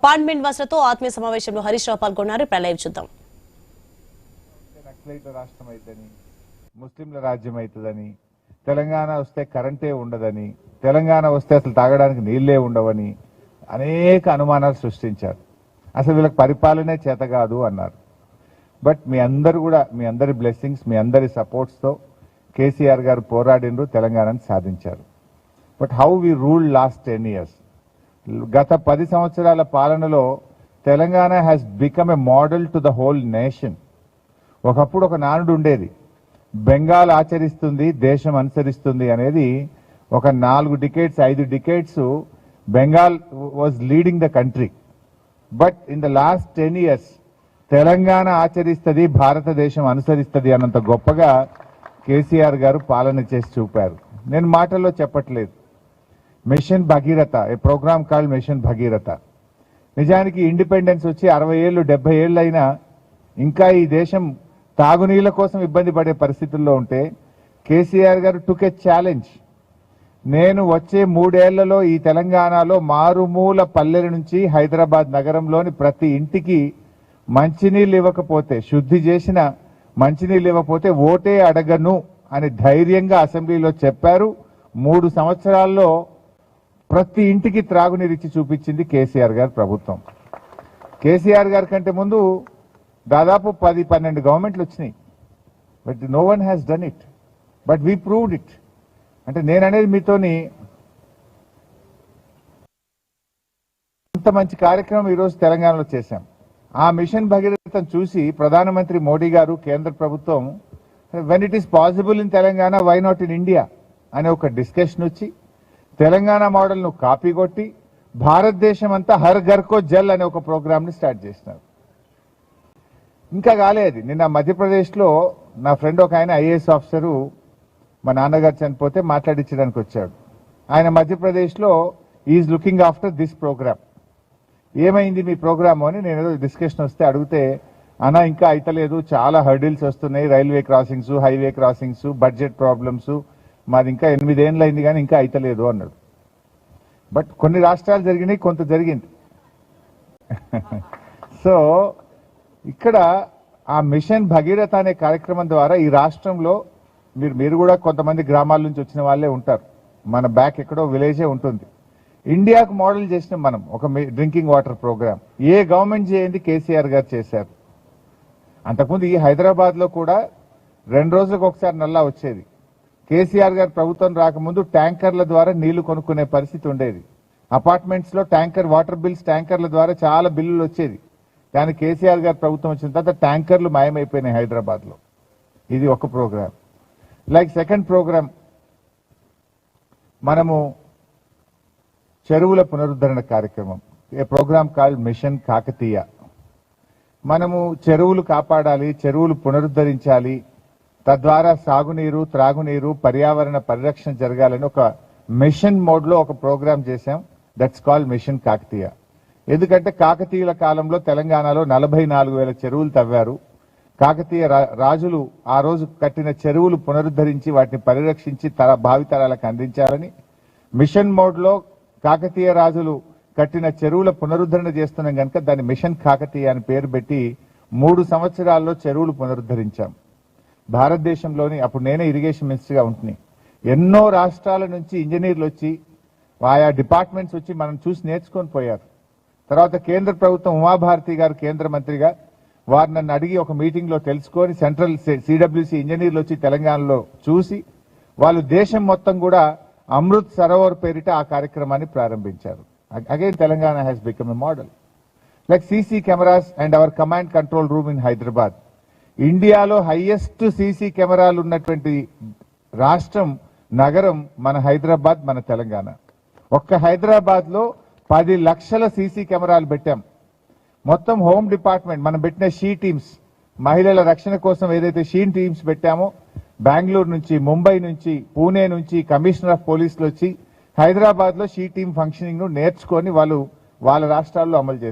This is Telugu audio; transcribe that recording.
అపార్ట్మెంట్ వాసులతో ఆత్మీయ సమావేశంలో హరీష్ రావు పాల్గొన్నారు. ప్రళయం చూద్దాం. రాష్ట్రం అయితేని ముస్లింల రాజ్యం అవుతుందని, తెలంగాణ వస్తే కరెంటే ఉండదని, తెలంగాణ వస్తే అసలు తాగడానికి నీళ్లే ఉండవని అనేక అనుమానాలు సృష్టించారు. అసలు వీళ్ళకి పరిపాలనే చేత కాదు అన్నారు. బట్ మీ అందరి బ్లెస్సింగ్స్, మీ అందరి సపోర్ట్స్తో కేసీఆర్ గారు పోరాడినరు, తెలంగాణను సాధించారు. But how we rule last 10 years, గత 10 సంవత్సరాల పాలనలో Telangana has become a model to the whole nation. ఒకప్పుడు ఒక నానుడు ఉండేది, బెంగాల్ ఆచరిస్తుంది దేశం అనుసరిస్తుంది అనేది. ఒక 4 decades 5 decades Bengal was leading the country. But in the last 10 years Telangana ఆచరిస్తుంది, భారతదేశం అనుసరిస్తుంది అన్నంత గొప్పగా కేసీఆర్ గారు పాలన చేసి చూపారు. నేను మాటల్లో చెప్పట్లేదు. మిషన్ భగీరథ, ఏ ప్రోగ్రామ్ కాల్డ్ మిషన్ భగీరథ. నిజానికి ఇండిపెండెన్స్ వచ్చి 60 ఏళ్ళు 70 ఏళ్ళు అయినా ఇంకా ఈ దేశం తాగునీళ్ల కోసం ఇబ్బంది పడే పరిస్థితుల్లో ఉంటే కేసీఆర్ గారు టుక్ ఏ ఛాలెంజ్. నేను వచ్చే 3 ఏళ్లలో ఈ తెలంగాణలో మారుమూల పల్లెల నుంచి హైదరాబాద్ నగరంలోని ప్రతి ఇంటికి మంచినీళ్ళు ఇవ్వకపోతే, శుద్ధి చేసిన మంచినీళ్ళు ఇవ్వకపోతే ఓటే అడగను అని ధైర్యంగా అసెంబ్లీలో చెప్పారు. 3 సంవత్సరాల్లో ప్రతి ఇంటికి త్రాగునీరు ఇచ్చి చూపించింది కేసీఆర్ గారి ప్రభుత్వం. కేసీఆర్ గారి కంటే ముందు దాదాపు 10-12 గవర్నమెంట్లు వచ్చినాయి. But no one has done it, but we proved it. అంటే నేననేది మీతోని అంత మంచి కార్యక్రమం ఈరోజు తెలంగాణలో చేశాం. ఆ మిషన్ భగీరథను చూసి ప్రధానమంత్రి మోడీ గారు, కేంద్ర ప్రభుత్వం, when it is possible in Telangana, why not in India అనే ఒక డిస్కషన్ వచ్చి తెలంగాణ మోడల్ను కాపీ కొట్టి భారతదేశం అంతా హర్ ఘర్ కో జల్ అనే ఒక ప్రోగ్రామ్ని స్టార్ట్ చేసినారు. ఇంకా కాలేదు. నిన్న మధ్యప్రదేశ్లో నా ఫ్రెండ్ ఒక ఆయన ఐఏఎస్ ఆఫీసరు, మా నాన్నగారు చనిపోతే మాట్లాడించడానికి వచ్చాడు. ఆయన మధ్యప్రదేశ్లో is looking after this program. ఏమైంది మీ ప్రోగ్రాము అని నేను ఏదో డిస్కషన్ వస్తే అడిగితే, అన్నా ఇంకా అయితలేదు, చాలా హర్డిల్స్ వస్తున్నాయి, railway crossings, highway crossings, budget problems, మాది ఇంకా 8 ఏళ్ళు అయింది కానీ ఇంకా అయితలేదు అన్నాడు. బట్ కొన్ని రాష్ట్రాలు జరిగినాయి, కొంత జరిగింది. సో ఇక్కడ ఆ మిషన్ భగీరథ అనే కార్యక్రమం ద్వారా ఈ రాష్ట్రంలో మీరు కూడా కొంతమంది గ్రామాల నుంచి వచ్చిన వాళ్ళే ఉంటారు. మన బ్యాక్ ఎక్కడో విలేజే ఉంటుంది. ఇండియాకు మోడల్ చేసిన మనం ఒక డ్రింకింగ్ వాటర్ ప్రోగ్రామ్ ఏ గవర్నమెంట్ చేయండి కేసీఆర్ గారు చేశారు. అంతకుముందు ఈ హైదరాబాద్లో కూడా 2 రోజులకు ఒకసారి నల్లా వచ్చేది. కేసీఆర్ గారు ప్రభుత్వం రాకముందు ట్యాంకర్ల ద్వారా నీళ్లు కొనుక్కునే పరిస్థితి ఉండేది. అపార్ట్మెంట్స్ లో వాటర్ బిల్స్ ట్యాంకర్ల ద్వారా చాలా బిల్లులు వచ్చేది. కానీ కేసీఆర్ గారు ప్రభుత్వం వచ్చిన తర్వాత ట్యాంకర్లు మాయమైపోయినాయి హైదరాబాద్ లో. ఇది ఒక ప్రోగ్రామ్. లైక్ సెకండ్ ప్రోగ్రామ్, మనము చెరువుల పునరుద్ధరణ కార్యక్రమం, ఏ ప్రోగ్రామ్ కాల్డ్ మిషన్ కాకతీయ. మనము చెరువులు కాపాడాలి, చెరువులు పునరుద్ధరించాలి, తద్వారా సాగునీరు, త్రాగునీరు, పర్యావరణ పరిరక్షణ జరగాలని ఒక మిషన్ మోడ్ లో ఒక ప్రోగ్రామ్ చేశాం. That's called mission Kakatiya. ఎందుకంటే కాకతీయుల కాలంలో తెలంగాణలో 44,000 చెరువులు తవ్వారు. కాకతీయ రాజులు ఆ రోజు కట్టిన చెరువులు పునరుద్ధరించి వాటిని పరిరక్షించి భావితరాలకు అందించాలని మిషన్ మోడ్ లో కాకతీయ రాజులు కట్టిన చెరువుల పునరుద్ధరణ చేస్తున్నాం కనుక దాన్ని మిషన్ కాకతీయ అని పేరు పెట్టి 3 సంవత్సరాల్లో చెరువులు పునరుద్ధరించాం. భారతదేశంలోని, అప్పుడు నేనే ఇరిగేషన్ మినిస్టర్గా ఉంటున్నాయి, ఎన్నో రాష్ట్రాల నుంచి ఇంజనీర్లు వచ్చి, ఆయా డిపార్ట్మెంట్స్ వచ్చి మనం చూసి నేర్చుకొని పోయారు. తర్వాత కేంద్ర ప్రభుత్వం, ఉమాభారతి గారు కేంద్ర మంత్రిగా, వారు నన్ను అడిగి ఒక మీటింగ్ లో తెలుసుకొని సెంట్రల్ సిడబ్ల్యూసి ఇంజనీర్లు వచ్చి తెలంగాణలో చూసి వాళ్ళు దేశం మొత్తం కూడా అమృత్ సరోవర్ పేరిట ఆ కార్యక్రమాన్ని ప్రారంభించారు. Again Telangana has become a model. Like CC cameras and hour command control room in Hyderabad. ఇండియాలో హైయెస్ట్ సీసీ కెమెరాలు ఉన్నటువంటి రాష్ట్రం, నగరం మన హైదరాబాద్, మన తెలంగాణ. ఒక్క హైదరాబాద్ లో 10 లక్షల సీసీ కెమెరాలు పెట్టాం. మొత్తం హోమ్ డిపార్ట్మెంట్ మనం పెట్టిన షీ టీమ్స్, మహిళల రక్షణ కోసం ఏదైతే షీ టీమ్స్ పెట్టామో, బెంగళూరు నుంచి, ముంబై నుంచి, పూణే నుంచి కమిషనర్ ఆఫ్ పోలీసులు వచ్చి హైదరాబాద్ లో షీ టీమ్ ఫంక్షనింగ్ ను నేర్చుకొని వాళ్ళు వాళ్ళ రాష్ట్రాల్లో అమలు చేశారు.